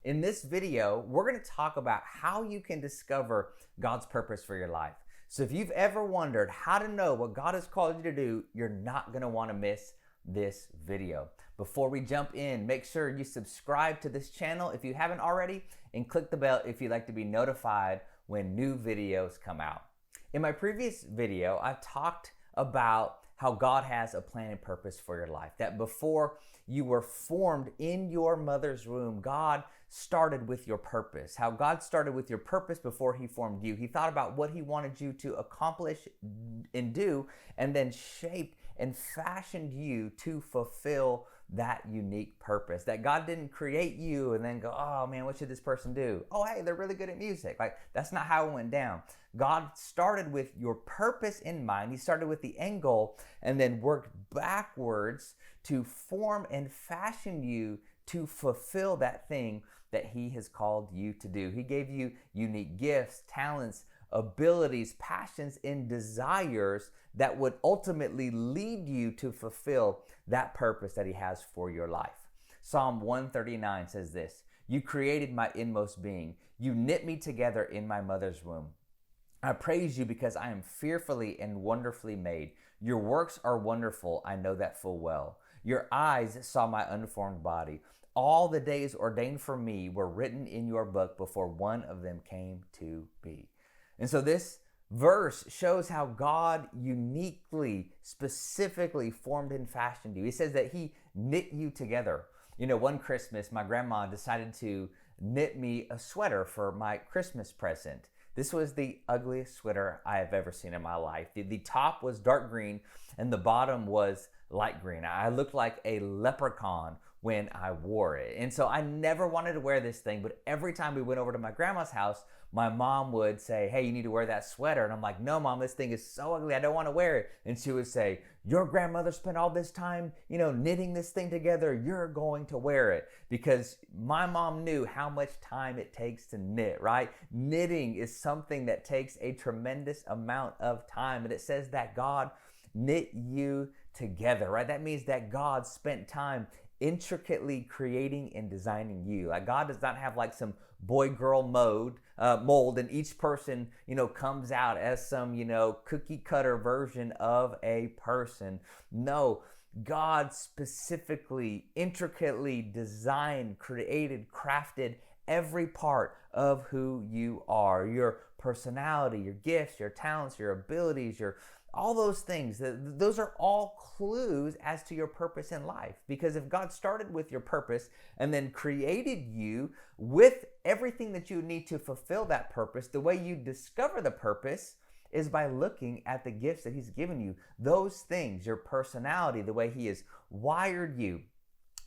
In this video, we're going to talk about how you can discover God's purpose for your life. So if you've ever wondered how to know what God has called you to do, you're not going to want to miss this video. Before we jump in, make sure you subscribe to this channel if you haven't already, and click the bell if you'd like to be notified when new videos come out. In my previous video, I talked about how God has a plan and purpose for your life. That before you were formed in your mother's womb, God started with your purpose. How God started with your purpose before He formed you. He thought about what He wanted you to accomplish and do, and then shaped and fashioned you to fulfill that unique purpose. That God didn't create you and then go, oh man, what should this person do? Oh, hey, they're really good at music. Like, that's not how it went down. God started with your purpose in mind. He started with the end goal and then worked backwards to form and fashion you to fulfill that thing that He has called you to do. He gave you unique gifts, talents, abilities, passions, and desires that would ultimately lead you to fulfill that purpose that He has for your life. Psalm 139 says this: "You created my inmost being. You knit me together in my mother's womb. I praise you because I am fearfully and wonderfully made. Your works are wonderful. I know that full well. Your eyes saw my unformed body. All the days ordained for me were written in your book before one of them came to be." And so this verse shows how God uniquely, specifically formed and fashioned you. He says that He knit you together. You know, one Christmas, my grandma decided to knit me a sweater for my Christmas present. This was the ugliest sweater I have ever seen in my life. The top was dark green and the bottom was light green. I looked like a leprechaun when I wore it. And so I never wanted to wear this thing, but every time we went over to my grandma's house, my mom would say, "Hey, you need to wear that sweater." And I'm like, "No, Mom, this thing is so ugly. I don't want to wear it." And she would say, "Your grandmother spent all this time, knitting this thing together. You're going to wear it." Because my mom knew how much time it takes to knit, right? Knitting is something that takes a tremendous amount of time. And it says that God knit you together, right? That means that God spent time intricately creating and designing you. Like, God does not have like some boy-girl mold, and each person, comes out as some, cookie-cutter version of a person. No, God specifically, intricately designed, created, crafted every part of who you are. Your personality, your gifts, your talents, your abilities, all those things. Those are all clues as to your purpose in life. Because if God started with your purpose and then created you with everything that you need to fulfill that purpose, the way you discover the purpose is by looking at the gifts that He's given you. Those things, your personality, the way He has wired you,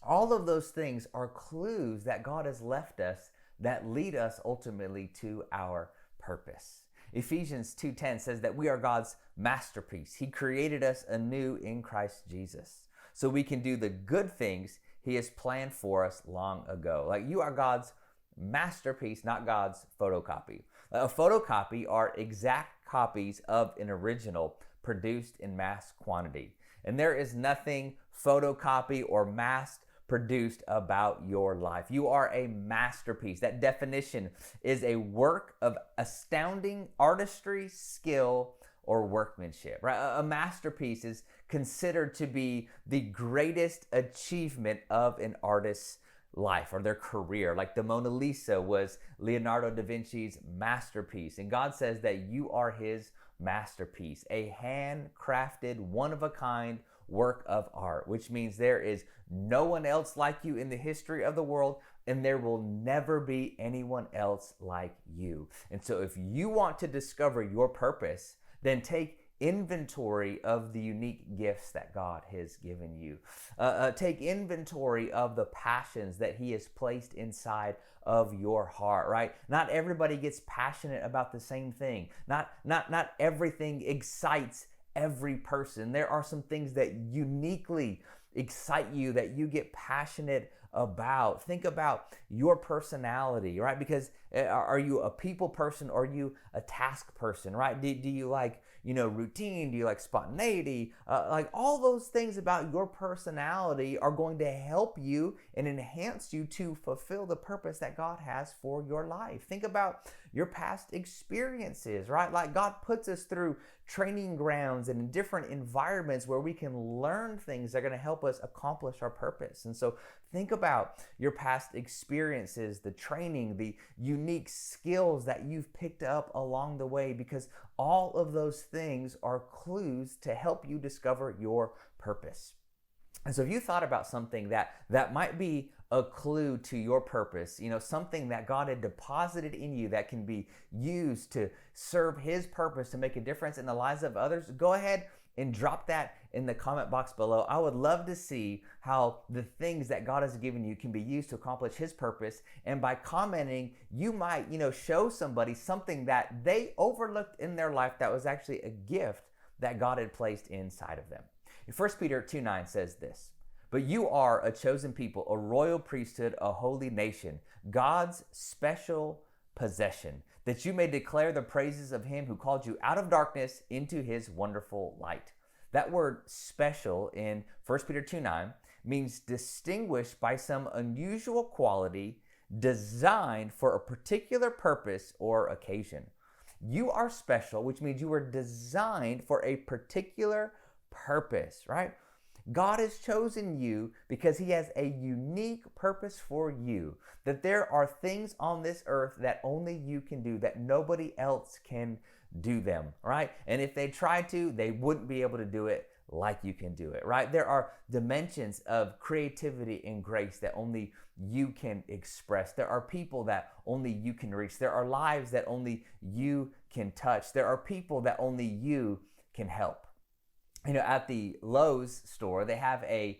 all of those things are clues that God has left us that lead us ultimately to our purpose. Ephesians 2:10 says that we are God's masterpiece. He created us anew in Christ Jesus so we can do the good things He has planned for us long ago. Like, you are God's masterpiece, not God's photocopy. A photocopy are exact copies of an original produced in mass quantity. And there is nothing photocopy or mass produced about your life. You are a masterpiece. That definition is a work of astounding artistry, skill, or workmanship, right? A masterpiece is considered to be the greatest achievement of an artist's life or their career. Like the Mona Lisa was Leonardo da Vinci's masterpiece. And God says that you are His masterpiece, a handcrafted, one-of-a-kind work of art, which means there is no one else like you in the history of the world, and there will never be anyone else like you. And so if you want to discover your purpose, then take inventory of the unique gifts that God has given you. Take inventory of the passions that He has placed inside of your heart, right? Not everybody gets passionate about the same thing. Not everything excites every person. There are some things that uniquely excite you, that you get passionate about. Think about your personality, right? Because are you a people person or are you a task person, right? Do you like, routine? Do you like spontaneity? Like all those things about your personality are going to help you and enhance you to fulfill the purpose that God has for your life. Think about your past experiences, right? Like God puts us through training grounds and in different environments where we can learn things that are going to help us accomplish our purpose. And so think about your past experiences, the training, the unique skills that you've picked up along the way, because all of those things are clues to help you discover your purpose. And so if you thought about something that might be a clue to your purpose, something that God had deposited in you that can be used to serve His purpose, to make a difference in the lives of others, go ahead and drop that in the comment box below. I would love to see how the things that God has given you can be used to accomplish His purpose. And by commenting, you might, show somebody something that they overlooked in their life that was actually a gift that God had placed inside of them. 1 Peter 2:9 says this, "But you are a chosen people, a royal priesthood, a holy nation, God's special possession, that you may declare the praises of Him who called you out of darkness into His wonderful light." That word special in 1 Peter 2:9 means distinguished by some unusual quality designed for a particular purpose or occasion. You are special, which means you were designed for a particular purpose, right? God has chosen you because He has a unique purpose for you, that there are things on this earth that only you can do, that nobody else can do them, right? And if they tried to, they wouldn't be able to do it like you can do it, right? There are dimensions of creativity and grace that only you can express. There are people that only you can reach. There are lives that only you can touch. There are people that only you can help. At the Lowe's store, they have a,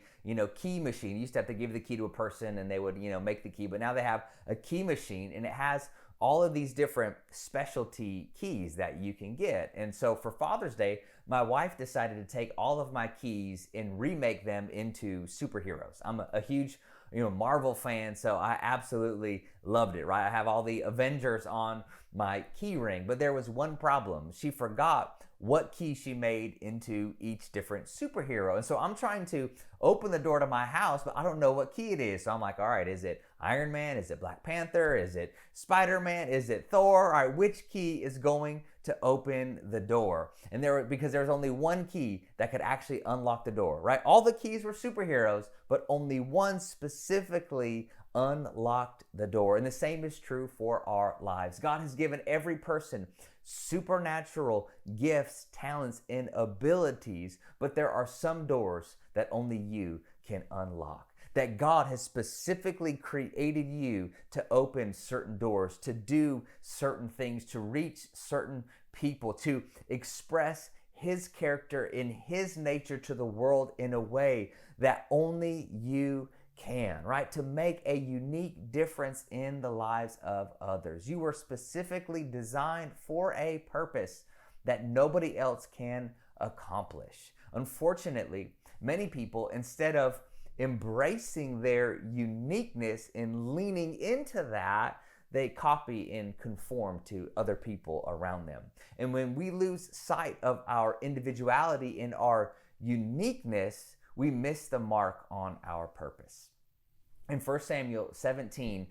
key machine. You used to have to give the key to a person and they would, make the key. But now they have a key machine and it has all of these different specialty keys that you can get. And so for Father's Day, my wife decided to take all of my keys and remake them into superheroes. I'm a huge, Marvel fan, so I absolutely loved it, right? I have all the Avengers on my key ring, but there was one problem. She forgot what key she made into each different superhero. And so I'm trying to open the door to my house, but I don't know what key it is. So I'm like, all right, is it Iron Man? Is it Black Panther? Is it Spider-Man? Is it Thor? All right, which key is going to open the door? And because there was only one key that could actually unlock the door, right? All the keys were superheroes, but only one specifically unlocked the door. And the same is true for our lives. God has given every person supernatural gifts, talents, and abilities, but there are some doors that only you can unlock. That God has specifically created you to open certain doors, to do certain things, to reach certain people, to express His character in His nature to the world in a way that only you can, right? To make a unique difference in the lives of others. You were specifically designed for a purpose that nobody else can accomplish. Unfortunately, many people, instead of embracing their uniqueness and leaning into that, they copy and conform to other people around them. And when we lose sight of our individuality and our uniqueness, we miss the mark on our purpose. In 1 Samuel 17,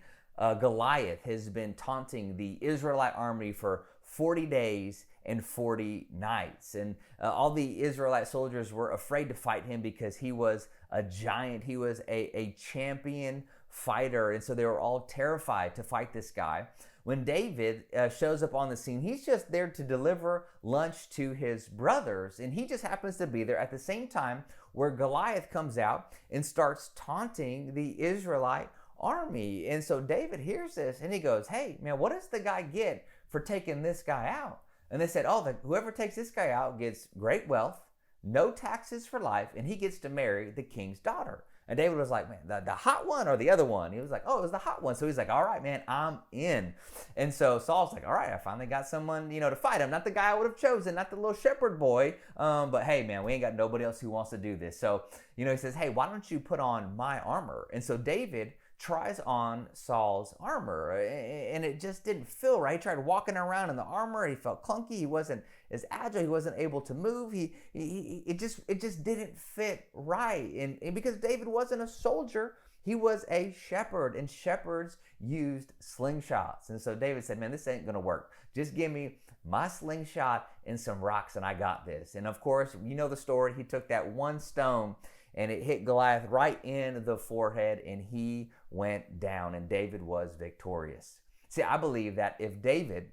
Goliath has been taunting the Israelite army for 40 days and 40 nights. And all the Israelite soldiers were afraid to fight him because he was a giant. He was a champion fighter. And so they were all terrified to fight this guy. When David shows up on the scene, he's just there to deliver lunch to his brothers. And he just happens to be there at the same time where Goliath comes out and starts taunting the Israelite army. And so David hears this and he goes, "Hey, man, what does the guy get for taking this guy out?" And they said, whoever takes this guy out gets great wealth, no taxes for life, and he gets to marry the king's daughter. And David was like, "Man, the hot one or the other one?" He was like, "Oh, it was the hot one." So he's like, "All right, man, I'm in." And so Saul's like, "All right, I finally got someone, to fight him. Not the guy I would have chosen, not the little shepherd boy. But hey, man, we ain't got nobody else who wants to do this." So, he says, "Hey, why don't you put on my armor?" And so David tries on Saul's armor, and it just didn't feel right. He tried walking around in the armor. He felt clunky. He wasn't as agile. He wasn't able to move. It just didn't fit right. And because David wasn't a soldier, he was a shepherd, and shepherds used slingshots. And so David said, man, this ain't going to work. Just give me my slingshot and some rocks, and I got this. And of course, you know the story. He took that one stone, and it hit Goliath right in the forehead, and he went down, and David was victorious. See, I believe that if David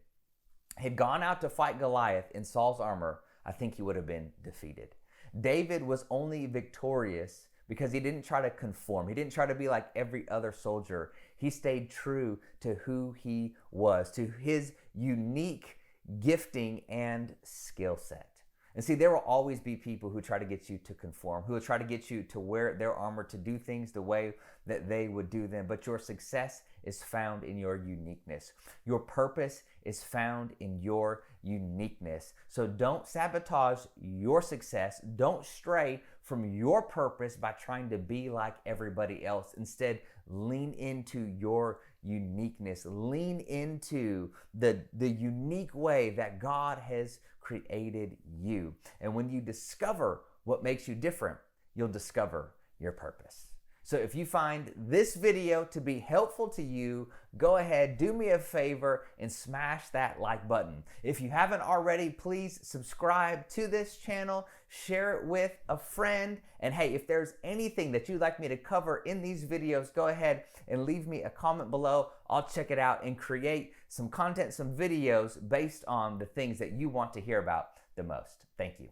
had gone out to fight Goliath in Saul's armor, I think he would have been defeated. David was only victorious because he didn't try to conform. He didn't try to be like every other soldier. He stayed true to who he was, to his unique gifting and skill set. And see, there will always be people who try to get you to conform, who will try to get you to wear their armor, to do things the way that they would do them. But your success is found in your uniqueness. Your purpose is found in your uniqueness. So don't sabotage your success. Don't stray from your purpose by trying to be like everybody else. Instead, lean into your uniqueness. Lean into the unique way that God has created you. And when you discover what makes you different, you'll discover your purpose. So if you find this video to be helpful to you, go ahead, do me a favor and smash that like button. If you haven't already, please subscribe to this channel, share it with a friend, and hey, if there's anything that you'd like me to cover in these videos, go ahead and leave me a comment below. I'll check it out and create some content, some videos based on the things that you want to hear about the most. Thank you.